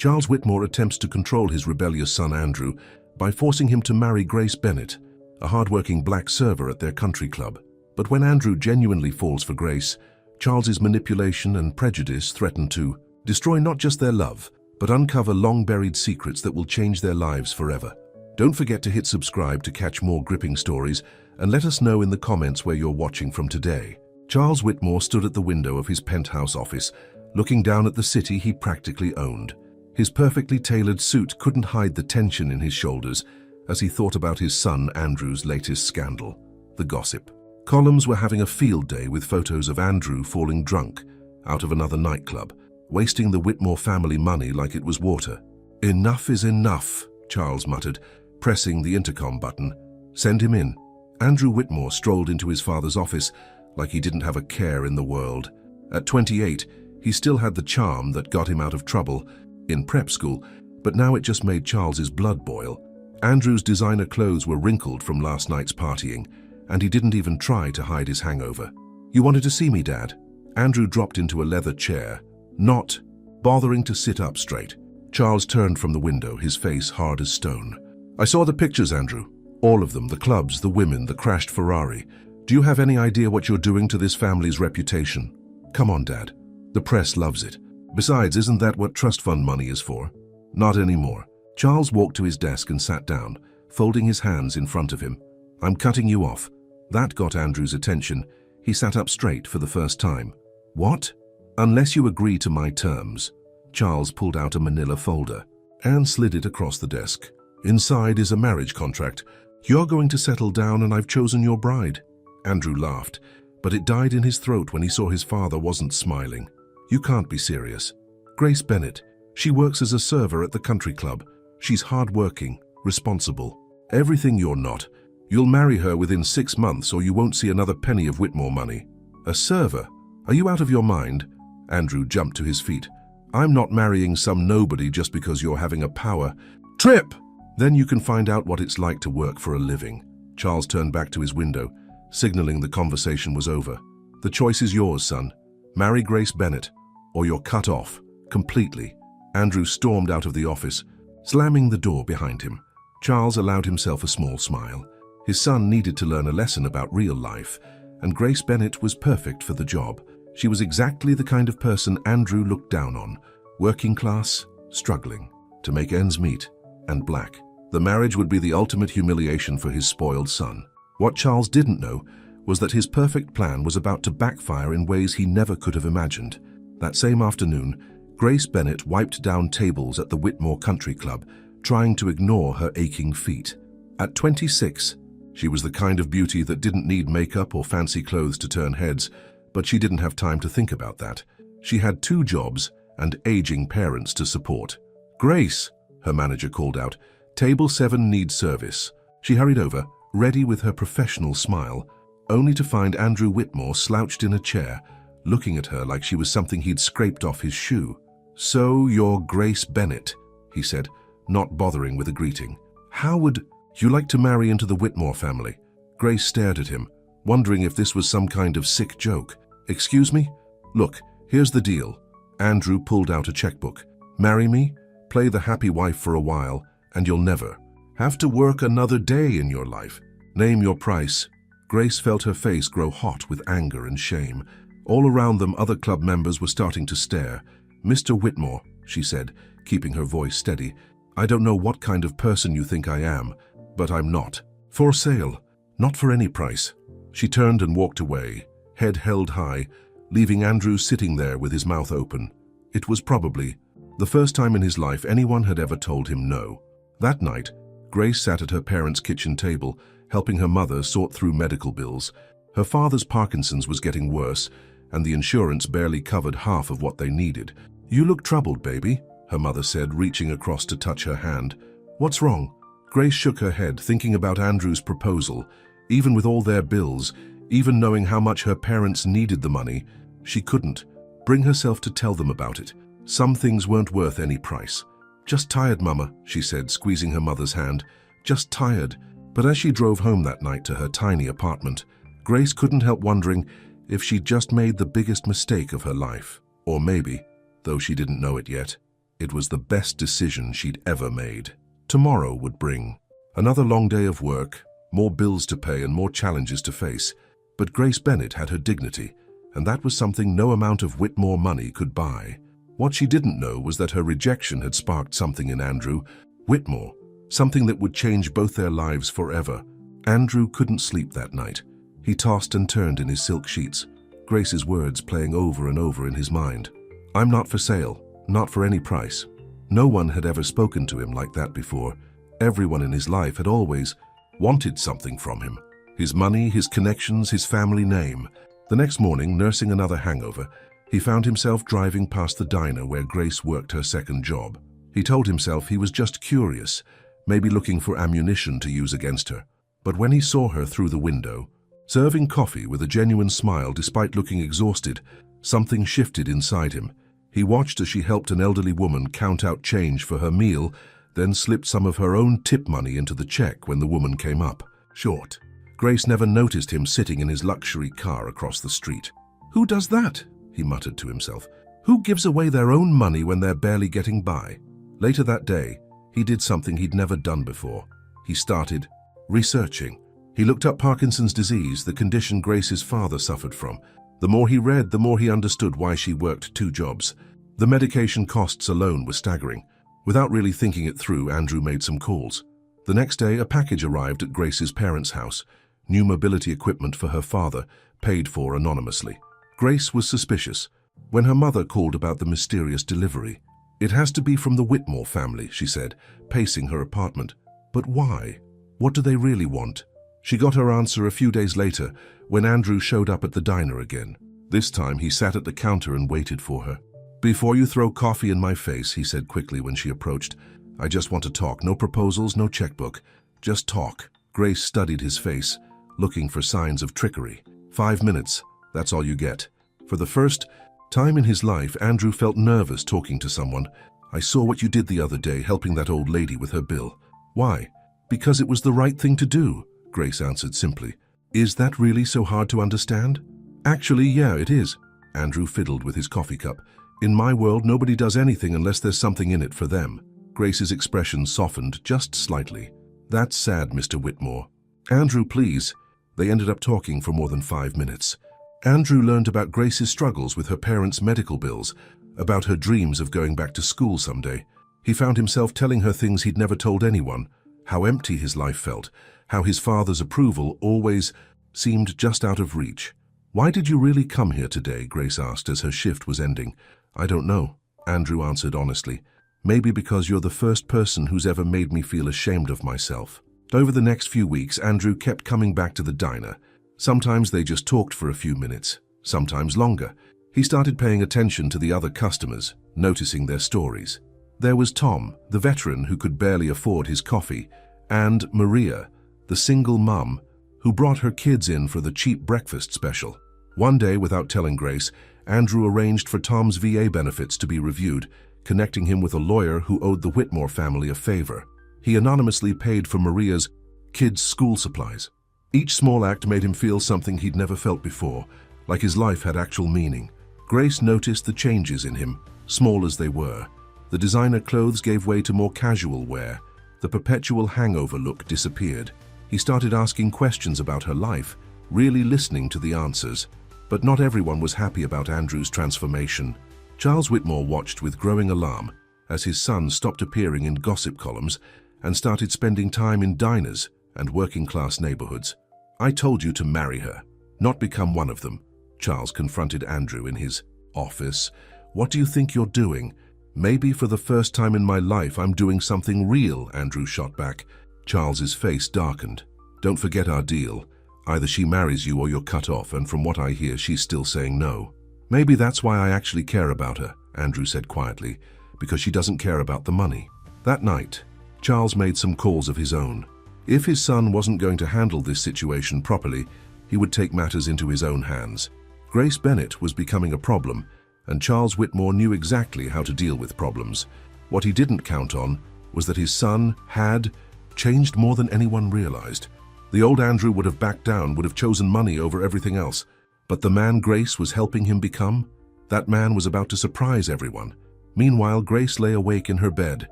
Charles Whitmore attempts to control his rebellious son Andrew by forcing him to marry Grace Bennett, a hard-working black server at their country club. But when Andrew genuinely falls for Grace, Charles's manipulation and prejudice threaten to destroy not just their love, but uncover long-buried secrets that will change their lives forever. Don't forget to hit subscribe to catch more gripping stories, and let us know in the comments where you're watching from today. Charles Whitmore stood at the window of his penthouse office, looking down at the city he practically owned. His perfectly tailored suit couldn't hide the tension in his shoulders as he thought about his son Andrew's latest scandal, the gossip. Columns were having a field day with photos of Andrew falling drunk out of another nightclub, wasting the Whitmore family money like it was water. "Enough is enough," Charles muttered, pressing the intercom button. "Send him in." Andrew Whitmore strolled into his father's office like he didn't have a care in the world. At 28, he still had the charm that got him out of trouble in prep school, but now it just made Charles's blood boil. Andrew's designer clothes were wrinkled from last night's partying, and he didn't even try to hide his hangover. "You wanted to see me, Dad?" Andrew dropped into a leather chair, not bothering to sit up straight. Charles turned from the window, his face hard as stone. "I saw the pictures, Andrew. All of them, the clubs, the women, the crashed Ferrari. Do you have any idea what you're doing to this family's reputation?" "Come on, Dad. The press loves it. Besides, isn't that what trust fund money is for?" "Not anymore." Charles walked to his desk and sat down, folding his hands in front of him. "I'm cutting you off." That got Andrew's attention. He sat up straight for the first time. "What?" "Unless you agree to my terms." Charles pulled out a manila folder and slid it across the desk. "Inside is a marriage contract. You're going to settle down and I've chosen your bride." Andrew laughed, but it died in his throat when he saw his father wasn't smiling. "You can't be serious." "Grace Bennett. She works as a server at the country club. She's hard-working, responsible. Everything you're not. You'll marry her within 6 months or you won't see another penny of Whitmore money." "A server? Are you out of your mind?" Andrew jumped to his feet. "I'm not marrying some nobody just because you're having a power trip. Then you can find out what it's like to work for a living." Charles turned back to his window, signaling the conversation was over. "The choice is yours, son. Marry Grace Bennett, or you're cut off, completely." Andrew stormed out of the office, slamming the door behind him. Charles allowed himself a small smile. His son needed to learn a lesson about real life, and Grace Bennett was perfect for the job. She was exactly the kind of person Andrew looked down on, working class, struggling to make ends meet, and black. The marriage would be the ultimate humiliation for his spoiled son. What Charles didn't know was that his perfect plan was about to backfire in ways he never could have imagined. That same afternoon, Grace Bennett wiped down tables at the Whitmore Country Club, trying to ignore her aching feet. At 26, she was the kind of beauty that didn't need makeup or fancy clothes to turn heads, but she didn't have time to think about that. She had 2 jobs and aging parents to support. "Grace," her manager called out, "Table 7 needs service." She hurried over, ready with her professional smile, only to find Andrew Whitmore slouched in a chair, looking at her like she was something he'd scraped off his shoe. "So you're Grace Bennett," he said, not bothering with a greeting. "How would you like to marry into the Whitmore family?" Grace stared at him, wondering if this was some kind of sick joke. "Excuse me? Look, here's the deal." Andrew pulled out a checkbook. "Marry me, play the happy wife for a while, and you'll never have to work another day in your life. Name your price." Grace felt her face grow hot with anger and shame. All around them, other club members were starting to stare. "Mr. Whitmore," she said, keeping her voice steady, "I don't know what kind of person you think I am, but I'm not for sale, not for any price." She turned and walked away, head held high, leaving Andrew sitting there with his mouth open. It was probably the first time in his life anyone had ever told him no. That night, Grace sat at her parents' kitchen table, helping her mother sort through medical bills. Her father's Parkinson's was getting worse, and the insurance barely covered half of what they needed. "You look troubled, baby," her mother said, reaching across to touch her hand. "What's wrong?" Grace shook her head, thinking about Andrew's proposal. Even with all their bills, even knowing how much her parents needed the money, she couldn't bring herself to tell them about it. Some things weren't worth any price. "Just tired, Mama," she said, squeezing her mother's hand. "Just tired." But as she drove home that night to her tiny apartment, Grace couldn't help wondering if she'd just made the biggest mistake of her life. Or maybe, though she didn't know it yet, It was the best decision she'd ever made. Tomorrow would bring another long day of work, more bills to pay and more challenges to face. But Grace Bennett had her dignity, and that was something no amount of Whitmore money could buy. What she didn't know was that her rejection had sparked something in Andrew Whitmore, something that would change both their lives forever. Andrew couldn't sleep that night. He tossed and turned in his silk sheets, Grace's words playing over and over in his mind. "I'm not for sale, not for any price." No one had ever spoken to him like that before. Everyone in his life had always wanted something from him. His money, his connections, his family name. The next morning, nursing another hangover, he found himself driving past the diner where Grace worked her second job. He told himself he was just curious, maybe looking for ammunition to use against her. But when he saw her through the window, serving coffee with a genuine smile despite looking exhausted, something shifted inside him. He watched as she helped an elderly woman count out change for her meal, then slipped some of her own tip money into the check when the woman came up short. Grace never noticed him sitting in his luxury car across the street. "Who does that?" he muttered to himself. "Who gives away their own money when they're barely getting by?" Later that day, he did something he'd never done before. He started researching. He looked up Parkinson's disease, the condition Grace's father suffered from. The more he read, the more he understood why she worked 2 jobs. The medication costs alone were staggering. Without really thinking it through, Andrew made some calls. The next day, a package arrived at Grace's parents' house. New mobility equipment for her father, paid for anonymously. Grace was suspicious when her mother called about the mysterious delivery. "It has to be from the Whitmore family," she said, pacing her apartment. "But why? What do they really want?" She got her answer a few days later when Andrew showed up at the diner again. This time he sat at the counter and waited for her. "Before you throw coffee in my face," he said quickly when she approached, "I just want to talk. No proposals, no checkbook. Just talk." Grace studied his face, looking for signs of trickery. 5 minutes, that's all you get. For the first time in his life, Andrew felt nervous talking to someone. "I saw what you did the other day, helping that old lady with her bill." "Why?" "Because it was the right thing to do," Grace answered simply. "Is that really so hard to understand?" "Actually, yeah, it is." Andrew fiddled with his coffee cup. "In my world, nobody does anything unless there's something in it for them." Grace's expression softened just slightly. "That's sad, Mr. Whitmore." "Andrew, please." They ended up talking for more than 5 minutes. Andrew learned about Grace's struggles with her parents' medical bills, about her dreams of going back to school someday. He found himself telling her things he'd never told anyone, how empty his life felt, how his father's approval always seemed just out of reach. "Why did you really come here today?" Grace asked as her shift was ending. "I don't know," Andrew answered honestly. "Maybe because you're the first person who's ever made me feel ashamed of myself." Over the next few weeks, Andrew kept coming back to the diner. Sometimes they just talked for a few minutes, sometimes longer. He started paying attention to the other customers, noticing their stories. There was Tom, the veteran who could barely afford his coffee, and Maria, the single mum, who brought her kids in for the cheap breakfast special. One day, without telling Grace, Andrew arranged for Tom's VA benefits to be reviewed, connecting him with a lawyer who owed the Whitmore family a favor. He anonymously paid for Maria's kids' school supplies. Each small act made him feel something he'd never felt before, like his life had actual meaning. Grace noticed the changes in him, small as they were. The designer clothes gave way to more casual wear. The perpetual hangover look disappeared. He started asking questions about her life, really listening to the answers. But not everyone was happy about Andrew's transformation. Charles Whitmore watched with growing alarm as his son stopped appearing in gossip columns and started spending time in diners and working-class neighborhoods. "I told you to marry her, not become one of them," Charles confronted Andrew in his office. "What do you think you're doing?" "Maybe for the first time in my life I'm doing something real," Andrew shot back. Charles's face darkened. "Don't forget our deal. Either she marries you or you're cut off, and from what I hear, she's still saying no." "Maybe that's why I actually care about her," Andrew said quietly, "because she doesn't care about the money." That night, Charles made some calls of his own. If his son wasn't going to handle this situation properly, he would take matters into his own hands. Grace Bennett was becoming a problem, and Charles Whitmore knew exactly how to deal with problems. What he didn't count on was that his son had changed more than anyone realized. The old Andrew would have backed down, would have chosen money over everything else. But the man Grace was helping him become, that man was about to surprise everyone. Meanwhile, Grace lay awake in her bed,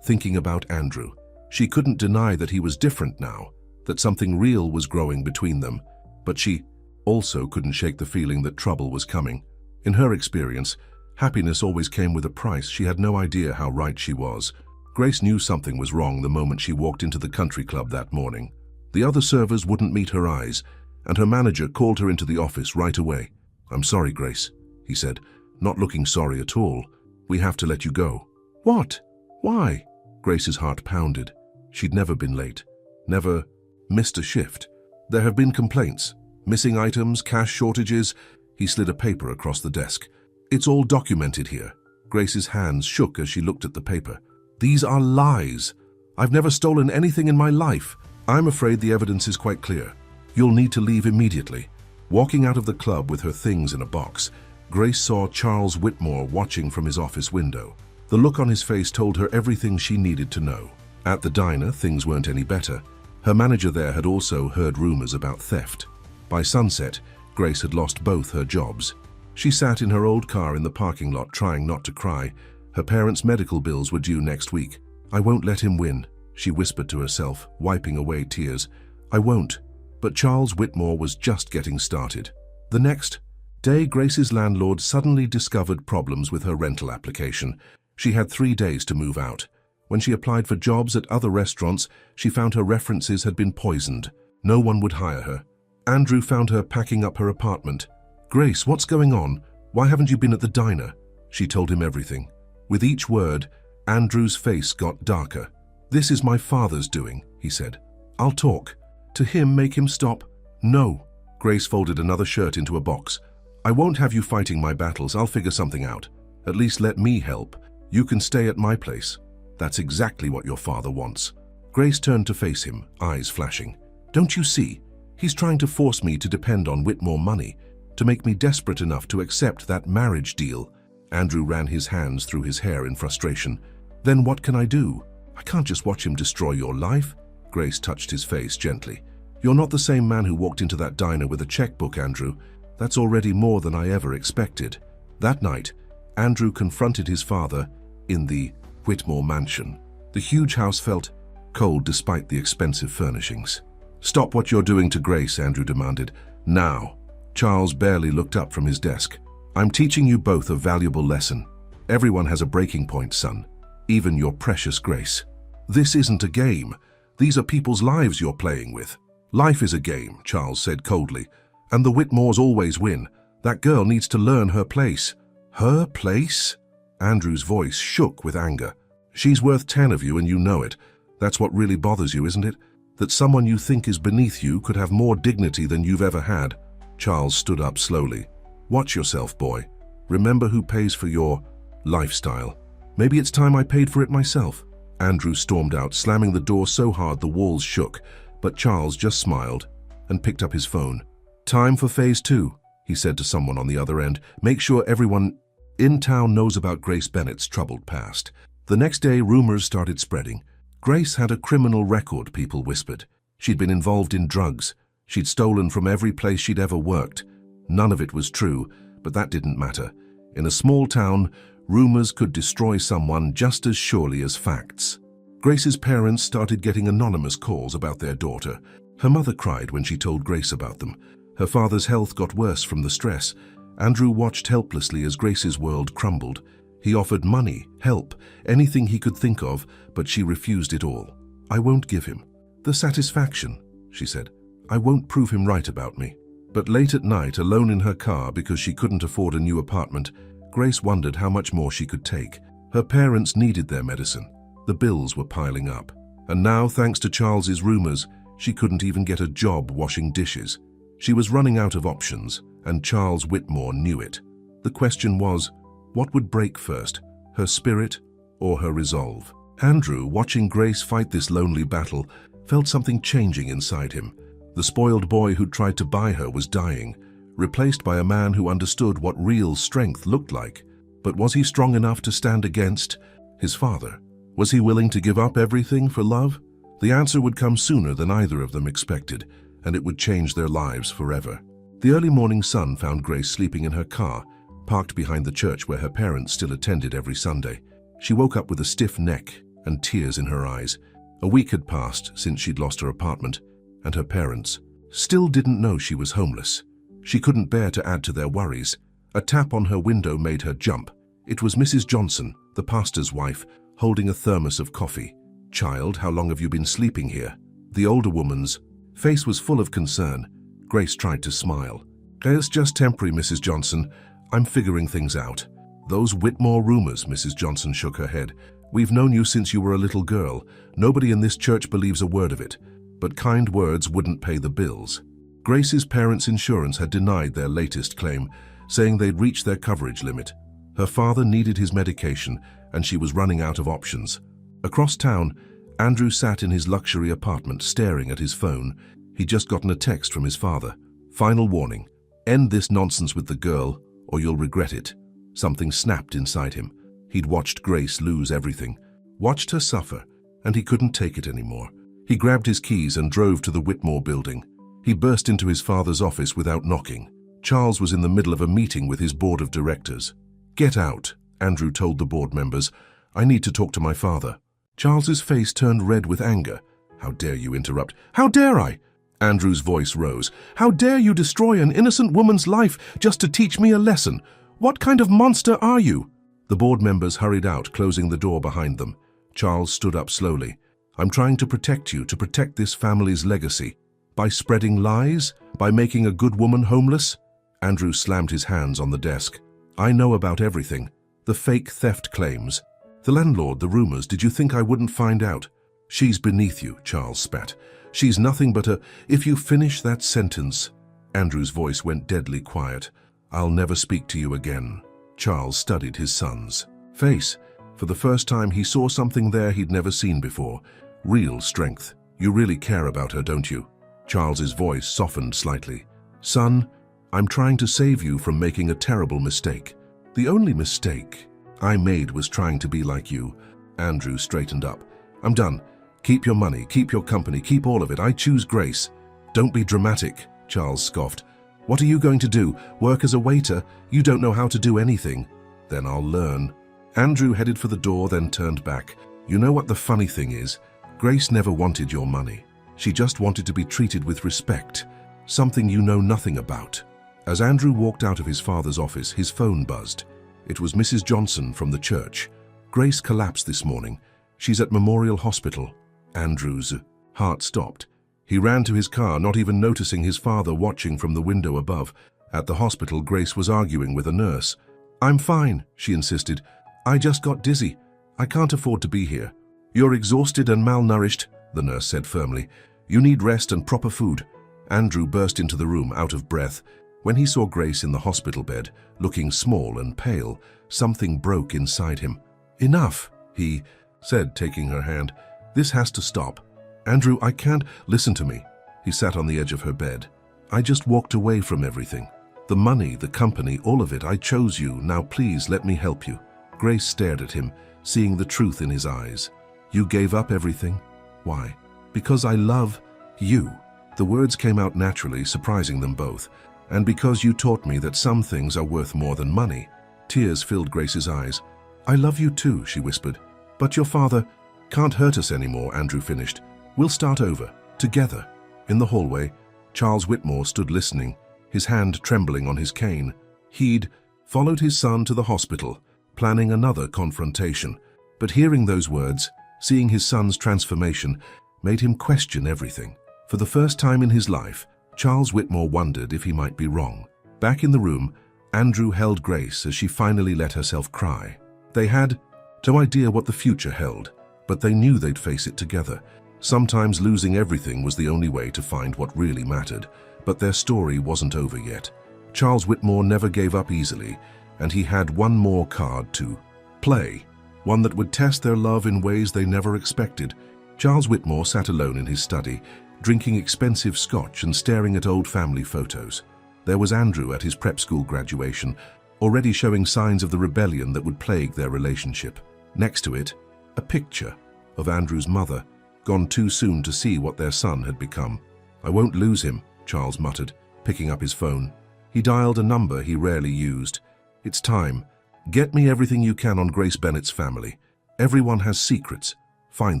thinking about Andrew. She couldn't deny that he was different now, that something real was growing between them, but she also couldn't shake the feeling that trouble was coming. In her experience, happiness always came with a price. She had no idea how right she was. Grace knew something was wrong the moment she walked into the country club that morning. The other servers wouldn't meet her eyes, and her manager called her into the office right away. "I'm sorry, Grace," he said, not looking sorry at all. "We have to let you go." "What? Why?" Grace's heart pounded. She'd never been late, never missed a shift. There have been complaints, missing items, cash shortages. He slid a paper across the desk. "It's all documented here." Grace's hands shook as she looked at the paper. "These are lies. I've never stolen anything in my life." "I'm afraid the evidence is quite clear. You'll need to leave immediately." Walking out of the club with her things in a box, Grace saw Charles Whitmore watching from his office window. The look on his face told her everything she needed to know. At the diner, things weren't any better. Her manager there had also heard rumors about theft. By sunset, Grace had lost both her jobs. She sat in her old car in the parking lot trying not to cry. Her parents' medical bills were due next week. "I won't let him win," she whispered to herself, wiping away tears. "I won't." But Charles Whitmore was just getting started. The next day, Grace's landlord suddenly discovered problems with her rental application. She had 3 days to move out. When she applied for jobs at other restaurants, she found her references had been poisoned. No one would hire her. Andrew found her packing up her apartment. "Grace, what's going on? Why haven't you been at the diner?" She told him everything. With each word, Andrew's face got darker. "This is my father's doing," he said. "I'll talk to him, make him stop." "No." Grace folded another shirt into a box. "I won't have you fighting my battles. I'll figure something out. At least let me help. You can stay at my place." "That's exactly what your father wants." Grace turned to face him, eyes flashing. "Don't you see? He's trying to force me to depend on Whitmore money, to make me desperate enough to accept that marriage deal." Andrew ran his hands through his hair in frustration. "Then what can I do? I can't just watch him destroy your life." Grace touched his face gently. "You're not the same man who walked into that diner with a checkbook, Andrew. That's already more than I ever expected." That night, Andrew confronted his father in the Whitmore mansion. The huge house felt cold despite the expensive furnishings. "Stop what you're doing to Grace," Andrew demanded. "Now." Charles barely looked up from his desk. "I'm teaching you both a valuable lesson. Everyone has a breaking point, son. Even your precious Grace. This isn't a game. These are people's lives you're playing with." "Life is a game," Charles said coldly. "And the Whitmores always win. That girl needs to learn her place." "Her place?" Andrew's voice shook with anger. "She's worth 10 of you and you know it. That's what really bothers you, isn't it? That someone you think is beneath you could have more dignity than you've ever had." Charles stood up slowly. "Watch yourself, boy. Remember who pays for your lifestyle. Maybe it's time I paid for it myself." Andrew stormed out, slamming the door so hard the walls shook, but Charles just smiled and picked up his phone. "Time for phase 2, he said to someone on the other end. "Make sure everyone in town knows about Grace Bennett's troubled past." The next day, rumors started spreading. Grace had a criminal record, people whispered. She'd been involved in drugs. She'd stolen from every place she'd ever worked. None of it was true, but that didn't matter. In a small town, rumors could destroy someone just as surely as facts. Grace's parents started getting anonymous calls about their daughter. Her mother cried when she told Grace about them. Her father's health got worse from the stress. Andrew watched helplessly as Grace's world crumbled. He offered money, help, anything he could think of, but she refused it all. "I won't give him the satisfaction," she said. "I won't prove him right about me." But late at night, alone in her car because she couldn't afford a new apartment, Grace wondered how much more she could take. Her parents needed their medicine. The bills were piling up. And now, thanks to Charles's rumors, she couldn't even get a job washing dishes. She was running out of options, and Charles Whitmore knew it. The question was, what would break first, her spirit or her resolve? Andrew, watching Grace fight this lonely battle, felt something changing inside him. The spoiled boy who tried to buy her was dying, replaced by a man who understood what real strength looked like. But was he strong enough to stand against his father? Was he willing to give up everything for love? The answer would come sooner than either of them expected, and it would change their lives forever. The early morning sun found Grace sleeping in her car. parked behind the church where her parents still attended every Sunday. She woke up with a stiff neck and tears in her eyes. A week had passed since she'd lost her apartment, and her parents still didn't know she was homeless. She couldn't bear to add to their worries. A tap on her window made her jump. It was Mrs. Johnson, the pastor's wife, holding a thermos of coffee. "Child, how long have you been sleeping here?" The older woman's face was full of concern. Grace tried to smile. "It's just temporary, Mrs. Johnson. I'm figuring things out." "Those Whitmore rumors," Mrs. Johnson shook her head. "We've known you since you were a little girl. Nobody in this church believes a word of it. But kind words wouldn't pay the bills." Grace's parents' insurance had denied their latest claim, saying they'd reached their coverage limit. Her father needed his medication, and she was running out of options. Across town, Andrew sat in his luxury apartment staring at his phone. He'd just gotten a text from his father. "Final warning. End this nonsense with the girl, or you'll regret it." Something snapped inside him. He'd watched Grace lose everything, watched her suffer, and he couldn't take it anymore. He grabbed his keys and drove to the Whitmore building. He burst into his father's office without knocking. Charles was in the middle of a meeting with his board of directors. "Get out," Andrew told the board members. "I need to talk to my father." Charles's face turned red with anger. "How dare you interrupt?" "How dare I?" Andrew's voice rose. "How dare you destroy an innocent woman's life just to teach me a lesson? What kind of monster are you?" The board members hurried out, closing the door behind them. Charles stood up slowly. "I'm trying to protect you, to protect this family's legacy. By spreading lies? By making a good woman homeless?" Andrew slammed his hands on the desk. "I know about everything. The fake theft claims. The landlord, the rumors. Did you think I wouldn't find out?" "She's beneath you," Charles spat. "She's nothing but a—" "If you finish that sentence—" Andrew's voice went deadly quiet. "I'll never speak to you again." Charles studied his son's face. For the first time, he saw something there he'd never seen before. Real strength. "You really care about her, don't you?" Charles's voice softened slightly. "Son, I'm trying to save you from making a terrible mistake. The only mistake I made was trying to be like you." Andrew straightened up. "I'm done. Keep your money, keep your company, keep all of it. I choose Grace." "Don't be dramatic," Charles scoffed. "What are you going to do? Work as a waiter? You don't know how to do anything." "Then I'll learn." Andrew headed for the door, then turned back. "You know what the funny thing is? Grace never wanted your money. She just wanted to be treated with respect, something you know nothing about." As Andrew walked out of his father's office, his phone buzzed. It was Mrs. Johnson from the church. "Grace collapsed this morning. She's at Memorial Hospital." Andrew's heart stopped. He ran to his car, not even noticing his father watching from the window above. At the hospital, Grace was arguing with a nurse. "I'm fine," she insisted. "I just got dizzy. I can't afford to be here." "You're exhausted and malnourished," the nurse said firmly. "You need rest and proper food." Andrew burst into the room, out of breath. When he saw Grace in the hospital bed, looking small and pale, something broke inside him. "Enough," he said, taking her hand. "This has to stop. Andrew, I can't—" "Listen to me." He sat on the edge of her bed. "I just walked away from everything. The money, the company, all of it. I chose you. Now please let me help you." Grace stared at him, seeing the truth in his eyes. "You gave up everything? Why?" "Because I love you." The words came out naturally, surprising them both. "And because you taught me that some things are worth more than money." Tears filled Grace's eyes. "I love you too," she whispered. "But your father—" "Can't hurt us anymore," Andrew finished. "We'll start over, together." In the hallway, Charles Whitmore stood listening, his hand trembling on his cane. He'd followed his son to the hospital, planning another confrontation. But hearing those words, seeing his son's transformation, made him question everything. For the first time in his life, Charles Whitmore wondered if he might be wrong. Back in the room, Andrew held Grace as she finally let herself cry. They had no idea what the future held, but they knew they'd face it together. Sometimes losing everything was the only way to find what really mattered, but their story wasn't over yet. Charles Whitmore never gave up easily, and he had one more card to play, one that would test their love in ways they never expected. Charles Whitmore sat alone in his study, drinking expensive scotch and staring at old family photos. There was Andrew at his prep school graduation, already showing signs of the rebellion that would plague their relationship. Next to it, a picture of Andrew's mother, gone too soon to see what their son had become. "I won't lose him," Charles muttered, picking up his phone. He dialed a number he rarely used. It's time. Get me everything you can on Grace Bennett's family. Everyone has secrets. Find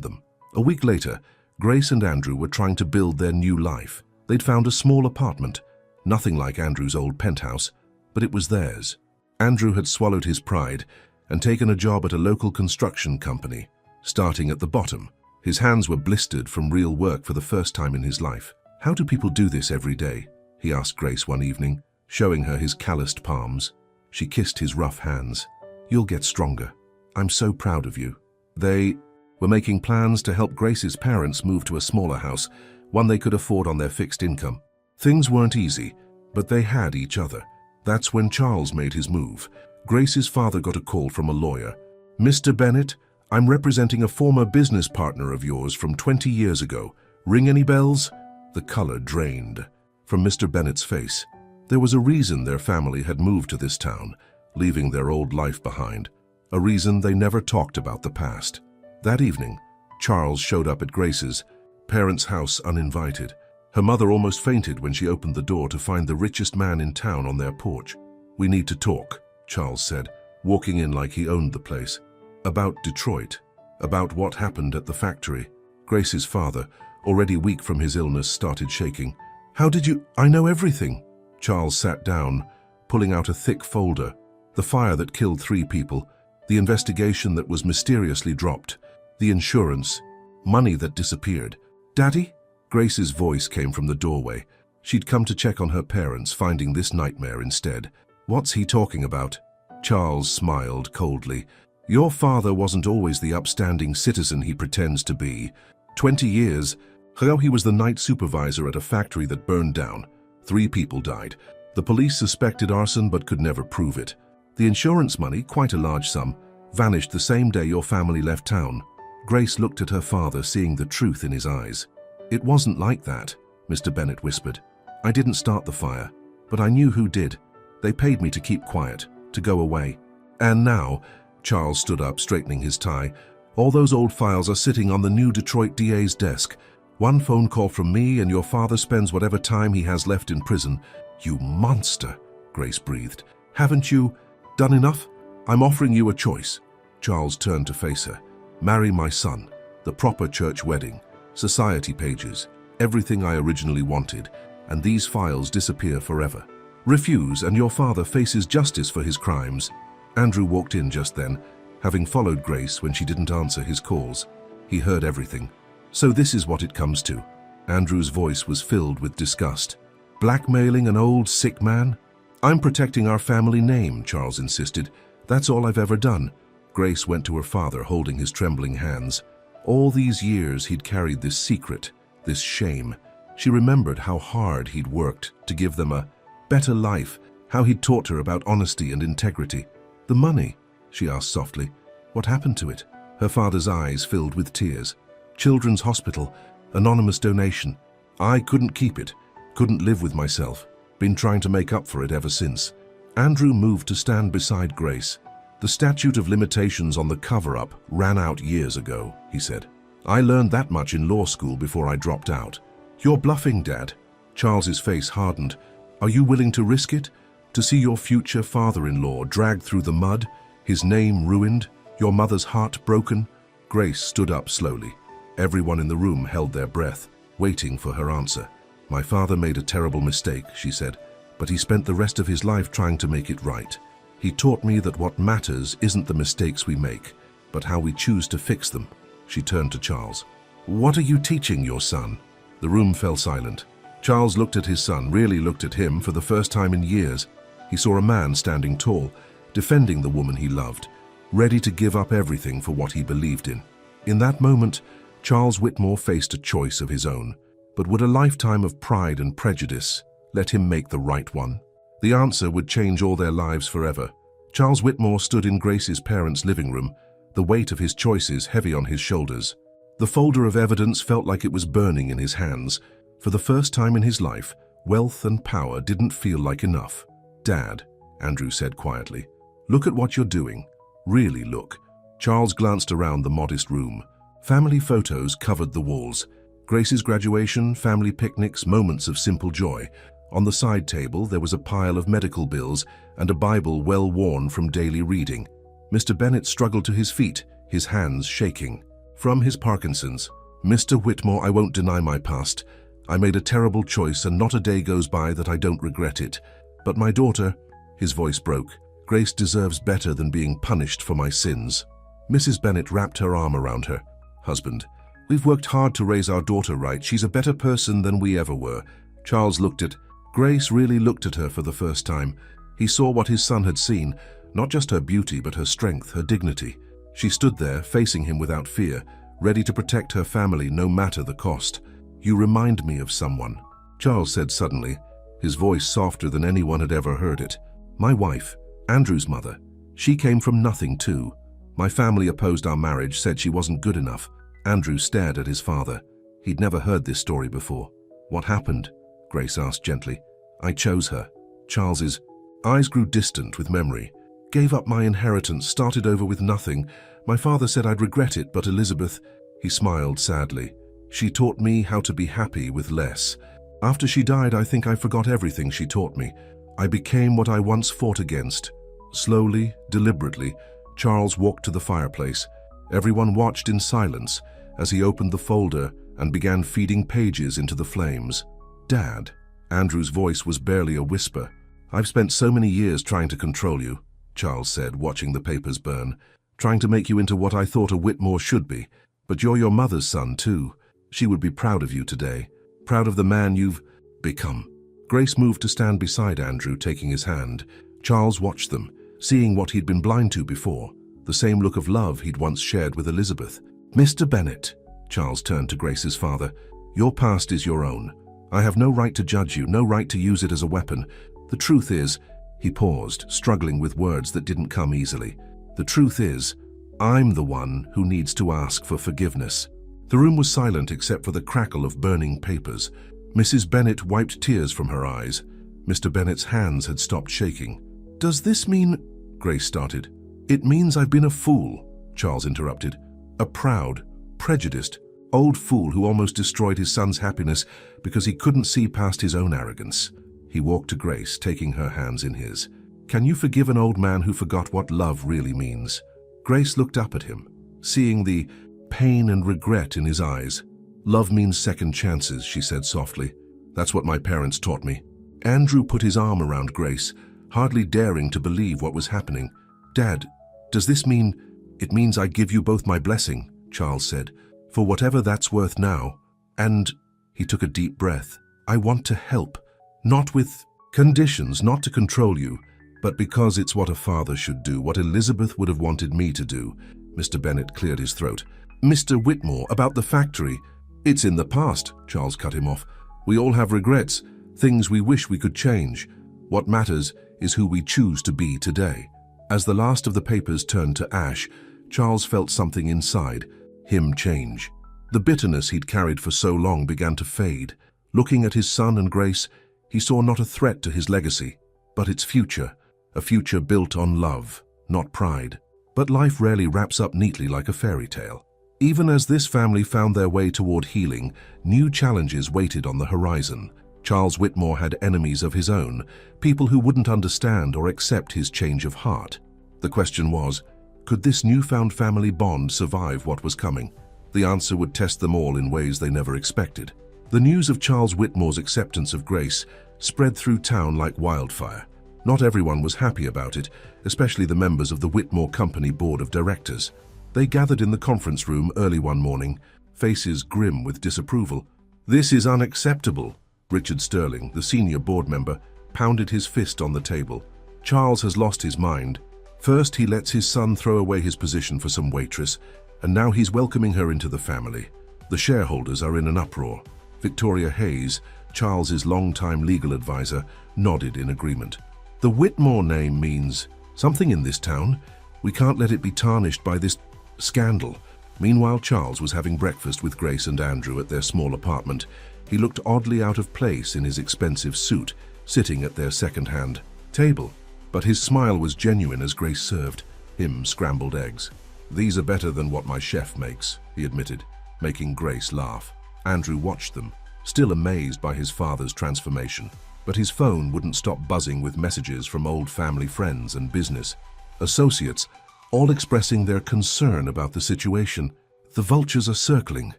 them." A week later, Grace and Andrew were trying to build their new life. They'd found a small apartment, nothing like Andrew's old penthouse, but it was theirs. Andrew had swallowed his pride and taken a job at a local construction company, starting at the bottom. His hands were blistered from real work for the first time in his life. "How do people do this every day?" he asked Grace one evening, showing her his calloused palms. She kissed his rough hands. "You'll get stronger. I'm so proud of you." They were making plans to help Grace's parents move to a smaller house, one they could afford on their fixed income. Things weren't easy, but they had each other. That's when Charles made his move. Grace's father got a call from a lawyer. "Mr. Bennett, I'm representing a former business partner of yours from 20 years ago. Ring any bells?" The color drained from Mr. Bennett's face. There was a reason their family had moved to this town, leaving their old life behind. A reason they never talked about the past. That evening, Charles showed up at Grace's parents' house uninvited. Her mother almost fainted when she opened the door to find the richest man in town on their porch. "We need to talk," Charles said, walking in like he owned the place. "About Detroit, about what happened at the factory." Grace's father, already weak from his illness, started shaking. "How did you—" "I know everything." Charles sat down, pulling out a thick folder. The fire that killed 3 people, the investigation that was mysteriously dropped, the insurance, money that disappeared. "Daddy?" Grace's voice came from the doorway. She'd come to check on her parents, finding this nightmare instead. "What's he talking about?" Charles smiled coldly. "Your father wasn't always the upstanding citizen he pretends to be. 20 years ago, he was the night supervisor at a factory that burned down. 3 people died. The police suspected arson but could never prove it. The insurance money, quite a large sum, vanished the same day your family left town." Grace looked at her father, seeing the truth in his eyes. "It wasn't like that," Mr. Bennett whispered. "I didn't start the fire, but I knew who did. They paid me to keep quiet, to go away. And now," Charles stood up, straightening his tie, "all those old files are sitting on the new Detroit DA's desk. One phone call from me and your father spends whatever time he has left in prison." "You monster," Grace breathed. "Haven't you done enough? I'm offering you a choice." Charles turned to face her. "Marry my son, the proper church wedding, society pages, everything I originally wanted, and these files disappear forever. Refuse and your father faces justice for his crimes." Andrew walked in just then, having followed Grace when she didn't answer his calls. He heard everything. "So this is what it comes to." Andrew's voice was filled with disgust. "Blackmailing an old, sick man?" "I'm protecting our family name," Charles insisted. "That's all I've ever done." Grace went to her father, holding his trembling hands. All these years he'd carried this secret, this shame. She remembered how hard he'd worked to give them a better life, how he'd taught her about honesty and integrity. "The money?" she asked softly. "What happened to it?" Her father's eyes filled with tears. "Children's hospital, anonymous donation. I couldn't keep it, couldn't live with myself. Been trying to make up for it ever since." Andrew moved to stand beside Grace. "The statute of limitations on the cover-up ran out years ago," he said. "I learned that much in law school before I dropped out." "You're bluffing, Dad." Charles's face hardened. "Are you willing to risk it? To see your future father-in-law dragged through the mud, his name ruined, your mother's heart broken?" Grace stood up slowly. Everyone in the room held their breath, waiting for her answer. "My father made a terrible mistake," she said, "but he spent the rest of his life trying to make it right. He taught me that what matters isn't the mistakes we make, but how we choose to fix them." She turned to Charles. "What are you teaching your son?" The room fell silent. Charles looked at his son, really looked at him for the first time in years. He saw a man standing tall, defending the woman he loved, ready to give up everything for what he believed in. In that moment, Charles Whitmore faced a choice of his own. But would a lifetime of pride and prejudice let him make the right one? The answer would change all their lives forever. Charles Whitmore stood in Grace's parents' living room, the weight of his choices heavy on his shoulders. The folder of evidence felt like it was burning in his hands. For the first time in his life, wealth and power didn't feel like enough. "Dad," Andrew said quietly, "look at what you're doing. Really look." Charles glanced around the modest room. Family photos covered the walls. Grace's graduation, family picnics, moments of simple joy. On the side table, there was a pile of medical bills and a Bible well worn from daily reading. Mr. Bennet struggled to his feet, his hands shaking. From his Parkinson's, "Mr. Whitmore, I won't deny my past. I made a terrible choice and not a day goes by that I don't regret it. But my daughter," his voice broke, "Grace deserves better than being punished for my sins." Mrs. Bennet wrapped her arm around her. "Husband, we've worked hard to raise our daughter right. She's a better person than we ever were." Charles looked at Grace, really looked at her for the first time. He saw what his son had seen, not just her beauty, but her strength, her dignity. She stood there, facing him without fear, ready to protect her family no matter the cost. "You remind me of someone," Charles said suddenly, his voice softer than anyone had ever heard it. "My wife, Andrew's mother. She came from nothing too. My family opposed our marriage, said she wasn't good enough." Andrew stared at his father. He'd never heard this story before. "What happened?" Grace asked gently. "I chose her." Charles's eyes grew distant with memory. "Gave up my inheritance, started over with nothing. My father said I'd regret it, but Elizabeth," he smiled sadly, "she taught me how to be happy with less. After she died, I think I forgot everything she taught me. I became what I once fought against." Slowly, deliberately, Charles walked to the fireplace. Everyone watched in silence as he opened the folder and began feeding pages into the flames. "Dad," Andrew's voice was barely a whisper. "I've spent so many years trying to control you," Charles said, watching the papers burn, "trying to make you into what I thought a Whitmore should be. But you're your mother's son, too. She would be proud of you today, proud of the man you've become." Grace moved to stand beside Andrew, taking his hand. Charles watched them, seeing what he'd been blind to before, the same look of love he'd once shared with Elizabeth. "Mr. Bennet," Charles turned to Grace's father, "your past is your own. I have no right to judge you, no right to use it as a weapon. The truth is," he paused, struggling with words that didn't come easily. "The truth is, I'm the one who needs to ask for forgiveness." The room was silent except for the crackle of burning papers. Mrs. Bennet wiped tears from her eyes. Mr. Bennet's hands had stopped shaking. "Does this mean—" Grace started. "It means I've been a fool," Charles interrupted. "A proud, prejudiced, old fool who almost destroyed his son's happiness because he couldn't see past his own arrogance." He walked to Grace, taking her hands in his. "Can you forgive an old man who forgot what love really means?" Grace looked up at him, seeing the pain and regret in his eyes. "Love means second chances," she said softly. "That's what my parents taught me." Andrew put his arm around Grace, hardly daring to believe what was happening. "Dad, does this mean—" "It means I give you both my blessing," Charles said, "for whatever that's worth now. And," he took a deep breath, "I want to help. Not with conditions, not to control you, but because it's what a father should do, what Elizabeth would have wanted me to do." Mr. Bennet cleared his throat. "Mr. Whitmore, about the factory—" "It's in the past," Charles cut him off. "We all have regrets, things we wish we could change. What matters is who we choose to be today." As the last of the papers turned to ash, Charles felt something inside him change. The bitterness he'd carried for so long began to fade. Looking at his son and Grace, he saw not a threat to his legacy, but its future, a future built on love, not pride. But life rarely wraps up neatly like a fairy tale. Even as this family found their way toward healing, new challenges waited on the horizon. Charles Whitmore had enemies of his own, people who wouldn't understand or accept his change of heart. The question was, could this newfound family bond survive what was coming? The answer would test them all in ways they never expected. The news of Charles Whitmore's acceptance of Grace spread through town like wildfire. Not everyone was happy about it, especially the members of the Whitmore Company Board of Directors. They gathered in the conference room early one morning, faces grim with disapproval. "This is unacceptable." Richard Sterling, the senior board member, pounded his fist on the table. "Charles has lost his mind. First, he lets his son throw away his position for some waitress, and now he's welcoming her into the family. The shareholders are in an uproar." Victoria Hayes, Charles's longtime legal advisor, nodded in agreement. "The Whitmore name means something in this town. We can't let it be tarnished by this scandal." Meanwhile, Charles was having breakfast with Grace and Andrew at their small apartment. He looked oddly out of place in his expensive suit, sitting at their second-hand table. But his smile was genuine as Grace served him scrambled eggs. "These are better than what my chef makes," he admitted, making Grace laugh. Andrew watched them, still amazed by his father's transformation. but his phone wouldn't stop buzzing with messages from old family friends and business associates, all expressing their concern about the situation. "The vultures are circling,"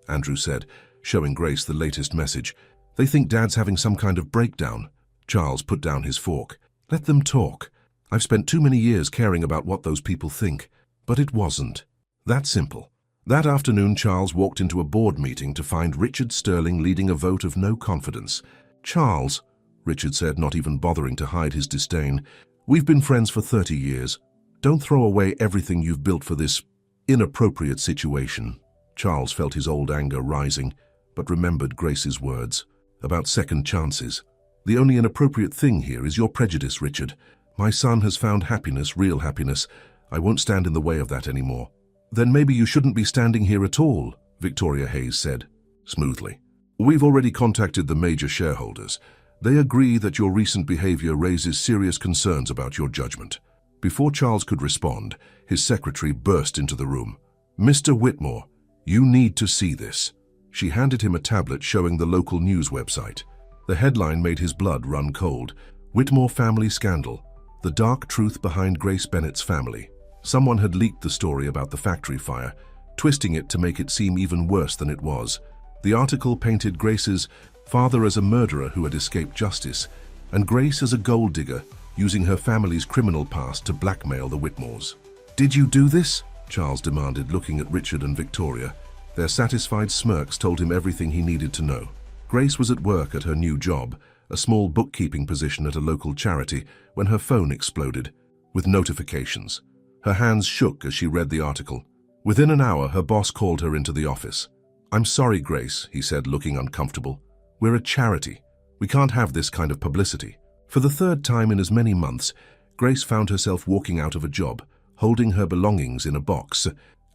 Andrew said, showing Grace the latest message. "They think Dad's having some kind of breakdown." Charles put down his fork. "Let them talk. I've spent too many years caring about what those people think." But it wasn't that simple. That afternoon, Charles walked into a board meeting to find Richard Sterling leading a vote of no confidence. "Charles," Richard said, not even bothering to hide his disdain, "we've been friends for 30 years. Don't throw away everything you've built for this inappropriate situation." Charles felt his old anger rising, but remembered Grace's words about second chances. "The only inappropriate thing here is your prejudice, Richard. My son has found happiness, real happiness. I won't stand in the way of that anymore." "Then maybe you shouldn't be standing here at all," Victoria Hayes said smoothly. "We've already contacted the major shareholders. They agree that your recent behavior raises serious concerns about your judgment." Before Charles could respond, his secretary burst into the room. "Mr. Whitmore, you need to see this." She handed him a tablet showing the local news website. The headline made his blood run cold. "Whitmore Family Scandal. The Dark Truth Behind Grace Bennett's Family." Someone had leaked the story about the factory fire, twisting it to make it seem even worse than it was. The article painted Grace's father as a murderer who had escaped justice, and Grace as a gold digger, using her family's criminal past to blackmail the Whitmores. "Did you do this?" Charles demanded, looking at Richard and Victoria. Their satisfied smirks told him everything he needed to know. Grace was at work at her new job, a small bookkeeping position at a local charity, when her phone exploded with notifications. Her hands shook as she read the article. Within an hour, her boss called her into the office. "I'm sorry, Grace," he said, looking uncomfortable. "We're a charity. We can't have this kind of publicity." For the third time in as many months, Grace found herself walking out of a job, holding her belongings in a box.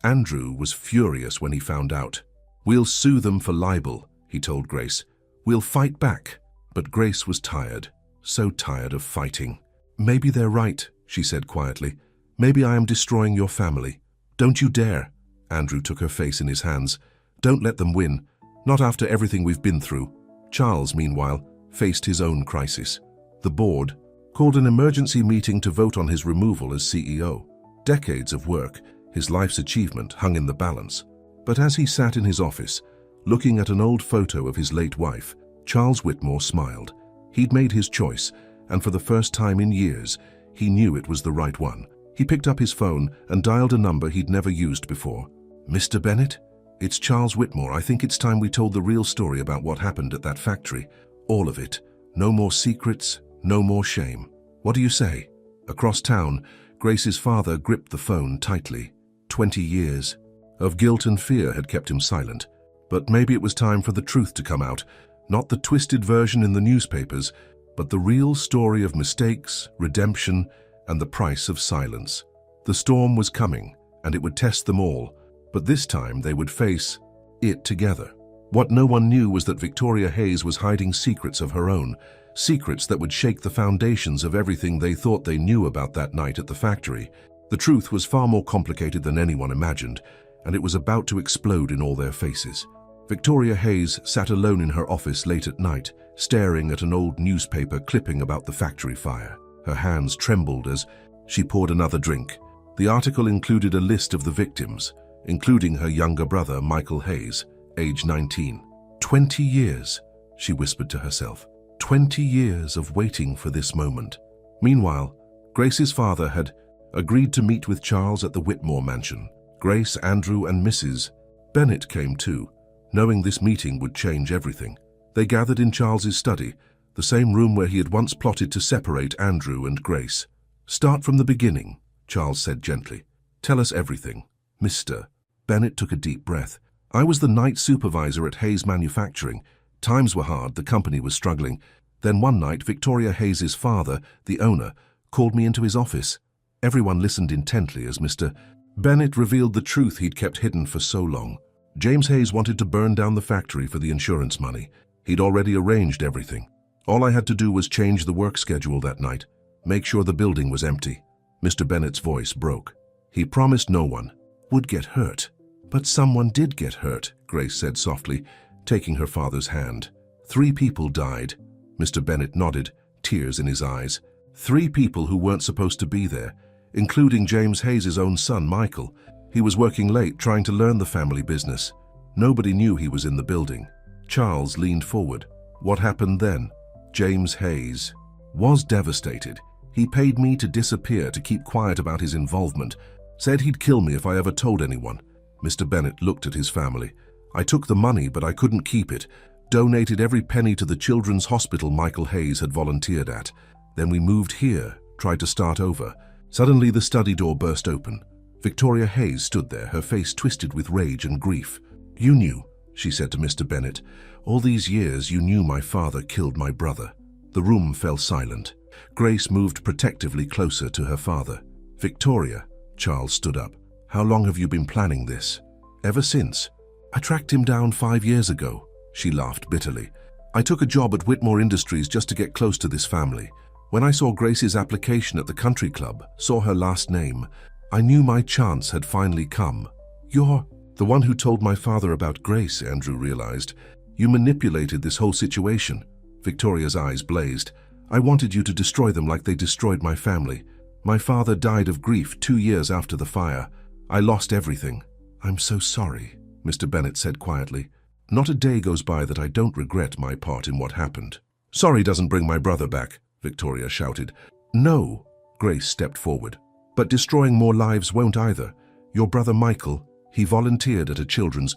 Andrew was furious when he found out. "We'll sue them for libel," he told Grace. "We'll fight back." But Grace was tired, so tired of fighting. "Maybe they're right," she said quietly. "Maybe I am destroying your family." "Don't you dare." Andrew took her face in his hands. "Don't let them win. Not after everything we've been through." Charles, meanwhile, faced his own crisis. The board called an emergency meeting to vote on his removal as CEO. Decades of work, his life's achievement, hung in the balance. But as he sat in his office, looking at an old photo of his late wife, Charles Whitmore smiled. He'd made his choice, and for the first time in years, he knew it was the right one. He picked up his phone and dialed a number he'd never used before. "Mr. Bennett? It's Charles Whitmore. I think it's time we told the real story about what happened at that factory. All of it. No more secrets, no more shame. What do you say?" Across town, Grace's father gripped the phone tightly. 20 years of guilt and fear had kept him silent. But maybe it was time for the truth to come out. Not the twisted version in the newspapers, but the real story of mistakes, redemption, and the price of silence. The storm was coming, and it would test them all, but this time they would face it together. What no one knew was that Victoria Hayes was hiding secrets of her own, secrets that would shake the foundations of everything they thought they knew about that night at the factory. The truth was far more complicated than anyone imagined, and it was about to explode in all their faces. Victoria Hayes sat alone in her office late at night, staring at an old newspaper clipping about the factory fire. Her hands trembled as she poured another drink. The article included a list of the victims, including her younger brother, Michael Hayes, age 19. 20 years, she whispered to herself. 20 years of waiting for this moment. Meanwhile, Grace's father had agreed to meet with Charles at the Whitmore mansion. Grace, Andrew, and Mrs. Bennett came too, knowing this meeting would change everything. They gathered in Charles's study, the same room where he had once plotted to separate Andrew and Grace. "Start from the beginning," Charles said gently. "Tell us everything." Mr. Bennett took a deep breath. "I was the night supervisor at Hayes Manufacturing. Times were hard, the company was struggling. Then one night, Victoria Hayes's father, the owner, called me into his office. Everyone listened intently as Mr. Bennett revealed the truth he'd kept hidden for so long. James Hayes wanted to burn down the factory for the insurance money. He'd already arranged everything. All I had to do was change the work schedule that night, make sure the building was empty." Mr. Bennett's voice broke. "He promised no one would get hurt." "But someone did get hurt," Grace said softly, taking her father's hand. 3 people died. Mr. Bennett nodded, tears in his eyes. 3 people who weren't supposed to be there, including James Hayes' own son, Michael. He was working late trying to learn the family business. Nobody knew he was in the building. Charles leaned forward. What happened then? James Hayes was devastated. He paid me to disappear to keep quiet about his involvement. Said he'd kill me if I ever told anyone. Mr. Bennett looked at his family. I took the money, but I couldn't keep it. Donated every penny to the children's hospital Michael Hayes had volunteered at. Then we moved here, tried to start over. Suddenly the study door burst open. Victoria Hayes stood there, her face twisted with rage and grief. You knew, she said to Mr. Bennett. All these years you knew my father killed my brother. The room fell silent. Grace moved protectively closer to her father. Victoria, Charles stood up. How long have you been planning this? Ever since. I tracked him down 5 years ago. She laughed bitterly. I took a job at Whitmore Industries just to get close to this family. When I saw Grace's application at the country club, saw her last name, I knew my chance had finally come. You're the one who told my father about Grace, Andrew realized. You manipulated this whole situation. Victoria's eyes blazed. I wanted you to destroy them like they destroyed my family. My father died of grief 2 years after the fire. I lost everything. I'm so sorry, Mr. Bennett said quietly. Not a day goes by that I don't regret my part in what happened. Sorry doesn't bring my brother back, Victoria shouted. No, Grace stepped forward. But destroying more lives won't either. Your brother Michael, he volunteered at a children's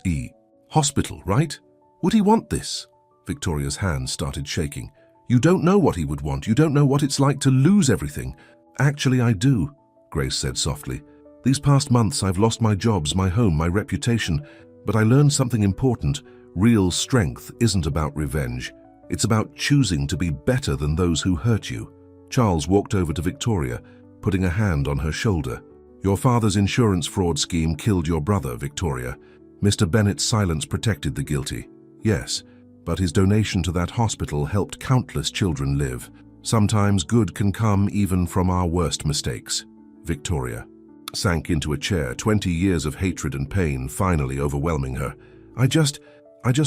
hospital, right? Would he want this? Victoria's hands started shaking. You don't know what he would want. You don't know what it's like to lose everything. Actually, I do, Grace said softly. These past months I've lost my jobs, my home, my reputation, but I learned something important. Real strength isn't about revenge. It's about choosing to be better than those who hurt you. Charles walked over to Victoria, putting a hand on her shoulder. Your father's insurance fraud scheme killed your brother, Victoria. Mr. Bennett's silence protected the guilty. Yes, but his donation to that hospital helped countless children live. Sometimes good can come even from our worst mistakes. Victoria sank into a chair, 20 years of hatred and pain finally overwhelming her. I just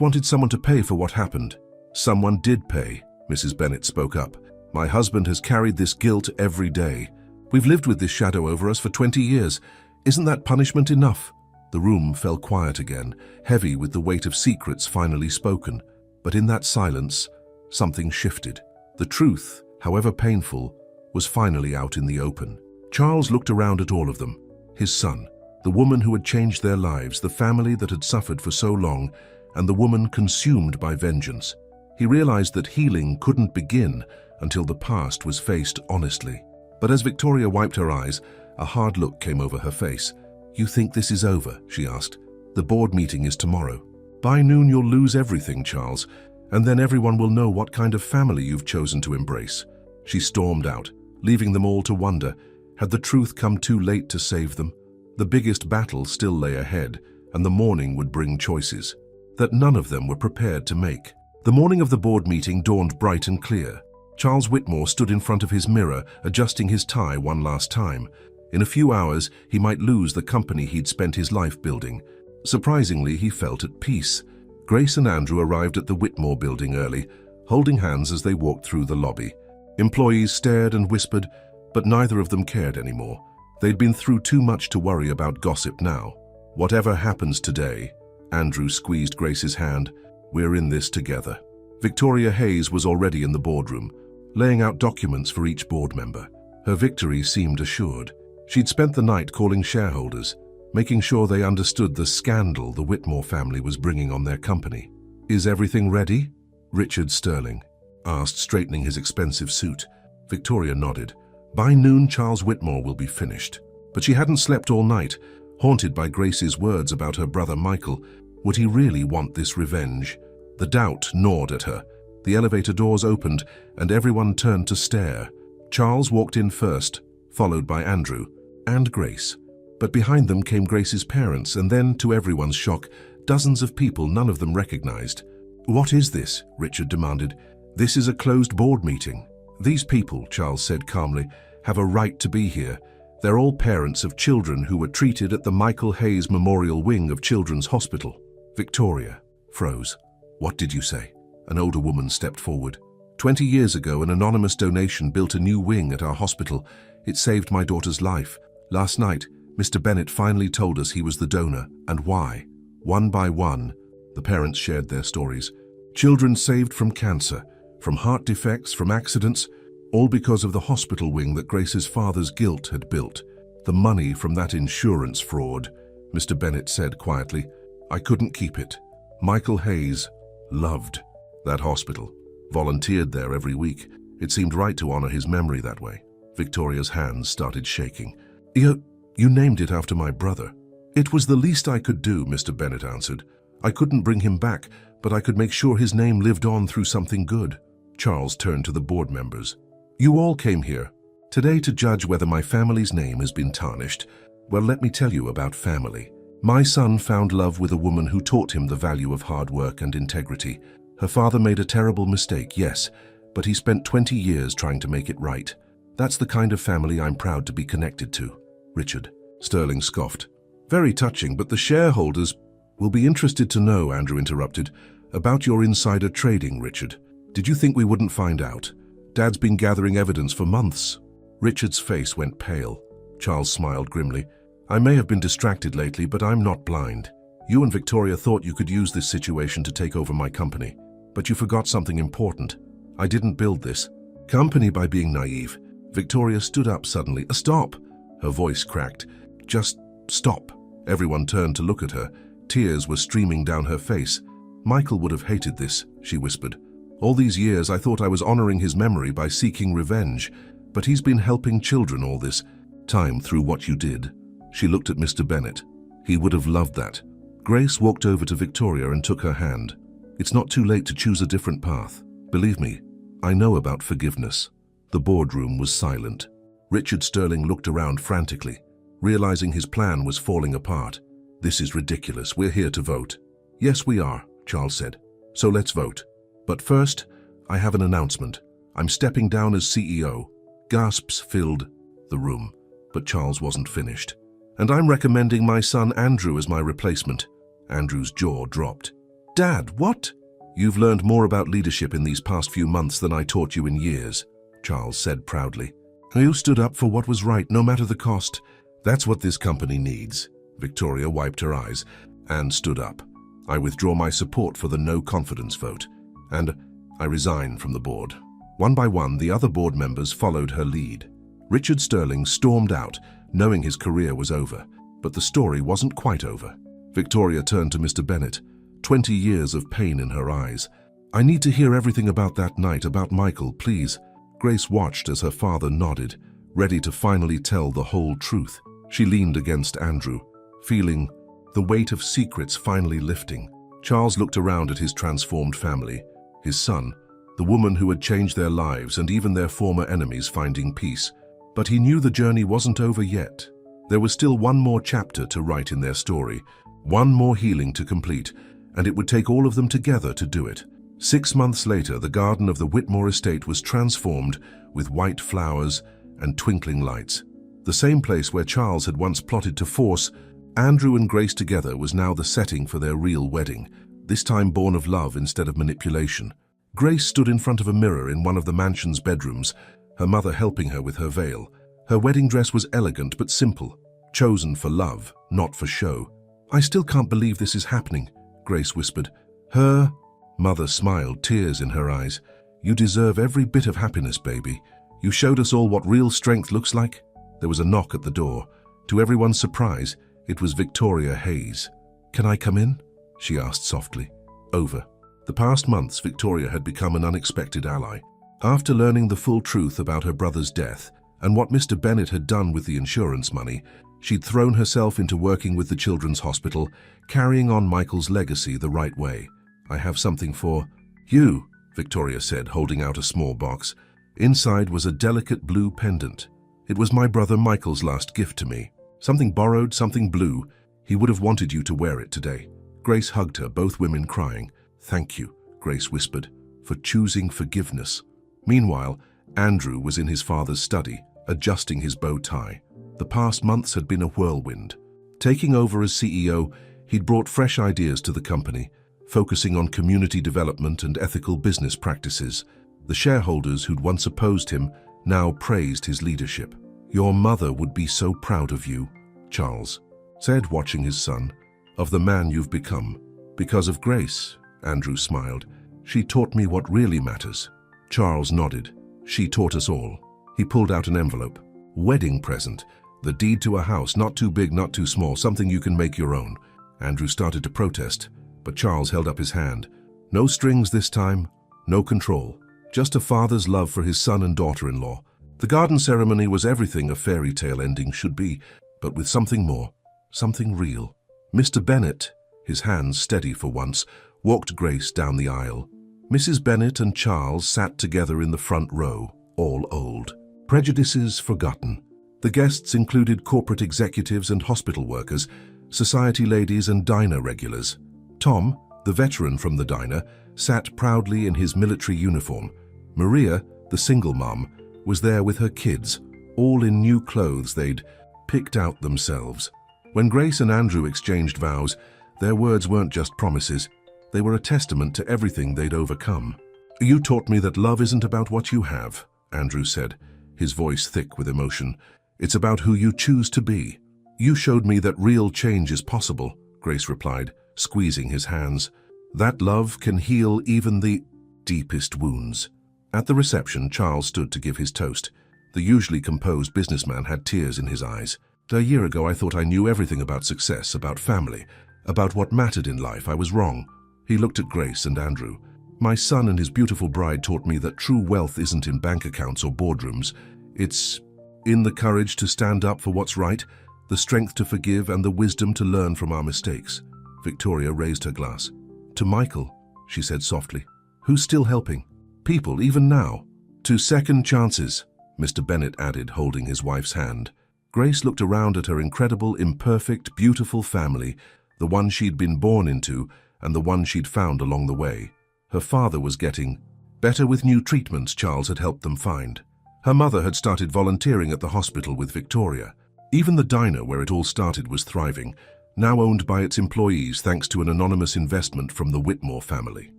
wanted someone to pay for what happened. Someone did pay, Mrs. Bennett spoke up. My husband has carried this guilt every day. We've lived with this shadow over us for 20 years. Isn't that punishment enough? The room fell quiet again, heavy with the weight of secrets finally spoken. But in that silence, something shifted. The truth, however painful, was finally out in the open. Charles looked around at all of them. His son, the woman who had changed their lives, the family that had suffered for so long, and the woman consumed by vengeance. He realized that healing couldn't begin until the past was faced honestly. But as Victoria wiped her eyes, a hard look came over her face. You think this is over? She asked. The board meeting is tomorrow. By noon you'll lose everything, Charles, and then everyone will know what kind of family you've chosen to embrace. She stormed out, leaving them all to wonder. Had the truth come too late to save them? The biggest battle still lay ahead, and the morning would bring choices that none of them were prepared to make. The morning of the board meeting dawned bright and clear. Charles Whitmore stood in front of his mirror, adjusting his tie one last time. In a few hours, he might lose the company he'd spent his life building. Surprisingly, he felt at peace. Grace and Andrew arrived at the Whitmore building early, holding hands as they walked through the lobby. Employees stared and whispered, but neither of them cared anymore. They'd been through too much to worry about gossip now. Whatever happens today, Andrew squeezed Grace's hand, we're in this together. Victoria Hayes was already in the boardroom, laying out documents for each board member. Her victory seemed assured. She'd spent the night calling shareholders, making sure they understood the scandal the Whitmore family was bringing on their company. Is everything ready? Richard Sterling asked, straightening his expensive suit. Victoria nodded. By noon, Charles Whitmore will be finished. But she hadn't slept all night, haunted by Grace's words about her brother Michael. Would he really want this revenge? The doubt gnawed at her. The elevator doors opened, and everyone turned to stare. Charles walked in first, followed by Andrew and Grace. But behind them came Grace's parents, and then, to everyone's shock, dozens of people none of them recognized. What is this? Richard demanded. This is a closed board meeting. These people, Charles said calmly, have a right to be here. They're all parents of children who were treated at the Michael Hayes Memorial Wing of Children's Hospital. Victoria froze. What did you say? An older woman stepped forward. 20 years ago, an anonymous donation built a new wing at our hospital. It saved my daughter's life. Last night, Mr. Bennett finally told us he was the donor, and why. One by one, the parents shared their stories. Children saved from cancer, from heart defects, from accidents, all because of the hospital wing that Grace's father's guilt had built. The money from that insurance fraud, Mr. Bennett said quietly. I couldn't keep it. Michael Hayes loved that hospital, volunteered there every week. It seemed right to honor his memory that way. Victoria's hands started shaking. You named it after my brother. It was the least I could do, Mr. Bennett answered. I couldn't bring him back, but I could make sure his name lived on through something good. Charles turned to the board members. You all came here today to judge whether my family's name has been tarnished. Well, let me tell you about family. My son found love with a woman who taught him the value of hard work and integrity. Her father made a terrible mistake, yes, but he spent 20 years trying to make it right. That's the kind of family I'm proud to be connected to. Richard. Sterling scoffed. Very touching, but the shareholders will be interested to know, Andrew interrupted, about your insider trading, Richard. Did you think we wouldn't find out? Dad's been gathering evidence for months. Richard's face went pale. Charles smiled grimly. I may have been distracted lately, but I'm not blind. You and Victoria thought you could use this situation to take over my company. But you forgot something important. I didn't build this company by being naive. Victoria stood up suddenly. Stop! Her voice cracked. Just stop. Everyone turned to look at her. Tears were streaming down her face. Michael would have hated this, she whispered. All these years I thought I was honoring his memory by seeking revenge, but he's been helping children all this time through what you did. She looked at Mr. Bennett. He would have loved that. Grace walked over to Victoria and took her hand. It's not too late to choose a different path. Believe me, I know about forgiveness. The boardroom was silent. Richard Sterling looked around frantically, realizing his plan was falling apart. This is ridiculous. We're here to vote. Yes, we are, Charles said. So let's vote. But first, I have an announcement. I'm stepping down as CEO. Gasps filled the room, but Charles wasn't finished. And I'm recommending my son Andrew as my replacement. Andrew's jaw dropped. Dad, what? You've learned more about leadership in these past few months than I taught you in years, Charles said proudly. You stood up for what was right, no matter the cost. That's what this company needs. Victoria wiped her eyes and stood up. I withdraw my support for the no confidence vote, and I resign from the board. One by one, the other board members followed her lead. Richard Sterling stormed out, knowing his career was over. But the story wasn't quite over. Victoria turned to Mr. Bennett, 20 years of pain in her eyes. I need to hear everything about that night, about Michael, please. Grace watched as her father nodded, ready to finally tell the whole truth. She leaned against Andrew, feeling the weight of secrets finally lifting. Charles looked around at his transformed family, his son, the woman who had changed their lives, and even their former enemies finding peace. But he knew the journey wasn't over yet. There was still one more chapter to write in their story, one more healing to complete, and it would take all of them together to do it. 6 months later, the garden of the Whitmore estate was transformed with white flowers and twinkling lights. The same place where Charles had once plotted to force Andrew and Grace together was now the setting for their real wedding, this time born of love instead of manipulation. Grace stood in front of a mirror in one of the mansion's bedrooms, her mother helping her with her veil. Her wedding dress was elegant but simple, chosen for love, not for show. I still can't believe this is happening, Grace whispered. Her mother smiled, tears in her eyes. You deserve every bit of happiness, baby. You showed us all what real strength looks like. There was a knock at the door. To everyone's surprise, it was Victoria Hayes. Can I come in? She asked softly. Over. The past months, Victoria had become an unexpected ally. After learning the full truth about her brother's death and what Mr. Bennett had done with the insurance money, she'd thrown herself into working with the Children's Hospital, carrying on Michael's legacy the right way. I have something for you, Victoria said, holding out a small box. Inside was a delicate blue pendant. It was my brother Michael's last gift to me. Something borrowed, something blue. He would have wanted you to wear it today. Grace hugged her, both women crying. Thank you, Grace whispered, for choosing forgiveness. Meanwhile, Andrew was in his father's study, adjusting his bow tie. The past months had been a whirlwind. Taking over as CEO, he'd brought fresh ideas to the company, focusing on community development and ethical business practices. The shareholders who'd once opposed him now praised his leadership. "Your mother would be so proud of you," Charles said, watching his son, "of the man you've become." "Because of Grace," Andrew smiled. "She taught me what really matters." Charles nodded. "She taught us all." He pulled out an envelope. "Wedding present. The deed to a house, not too big, not too small, something you can make your own." Andrew started to protest, but Charles held up his hand. "No strings this time, no control. Just a father's love for his son and daughter-in-law." The garden ceremony was everything a fairy tale ending should be, but with something more, something real. Mr. Bennet, his hands steady for once, walked Grace down the aisle. Mrs. Bennet and Charles sat together in the front row, all old. Prejudices forgotten. The guests included corporate executives and hospital workers, society ladies and diner regulars. Tom, the veteran from the diner, sat proudly in his military uniform. Maria, the single mom, was there with her kids, all in new clothes they'd picked out themselves. When Grace and Andrew exchanged vows, their words weren't just promises. They were a testament to everything they'd overcome. "You taught me that love isn't about what you have," Andrew said, his voice thick with emotion. "It's about who you choose to be." "You showed me that real change is possible," Grace replied, squeezing his hands. "That love can heal even the deepest wounds." At the reception, Charles stood to give his toast. The usually composed businessman had tears in his eyes. "A year ago I thought I knew everything about success, about family, about what mattered in life. I was wrong." He looked at Grace and Andrew. "My son and his beautiful bride taught me that true wealth isn't in bank accounts or boardrooms. It's in the courage to stand up for what's right, the strength to forgive, and the wisdom to learn from our mistakes." Victoria raised her glass. "To Michael," she said softly, "who's still helping people even now." "To second chances," Mr. Bennet added, holding his wife's hand. Grace looked around at her incredible, imperfect, beautiful family, the one she'd been born into and the one she'd found along the way. Her father was getting better with new treatments Charles had helped them find. Her mother had started volunteering at the hospital with Victoria. Even the diner where it all started was thriving, now owned by its employees thanks to an anonymous investment from the Whitmore family.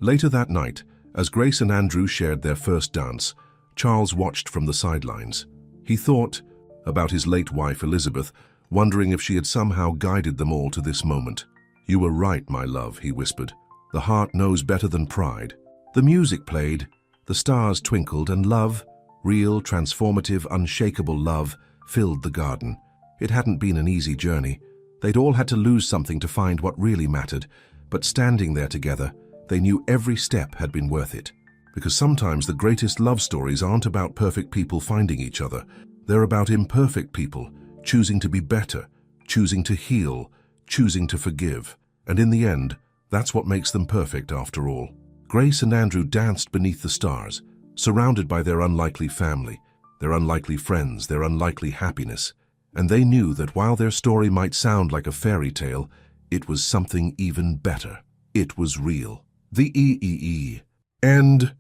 Later that night, as Grace and Andrew shared their first dance, Charles watched from the sidelines. He thought about his late wife Elizabeth, wondering if she had somehow guided them all to this moment. "You were right, my love," he whispered. "The heart knows better than pride." The music played, the stars twinkled, and love, real, transformative, unshakable love, filled the garden. It hadn't been an easy journey. They'd all had to lose something to find what really mattered, but standing there together, they knew every step had been worth it. Because sometimes the greatest love stories aren't about perfect people finding each other. They're about imperfect people choosing to be better, choosing to heal, choosing to forgive. And in the end, that's what makes them perfect after all. Grace and Andrew danced beneath the stars, surrounded by their unlikely family, their unlikely friends, their unlikely happiness. And they knew that while their story might sound like a fairy tale, it was something even better. It was real. The EEE. End.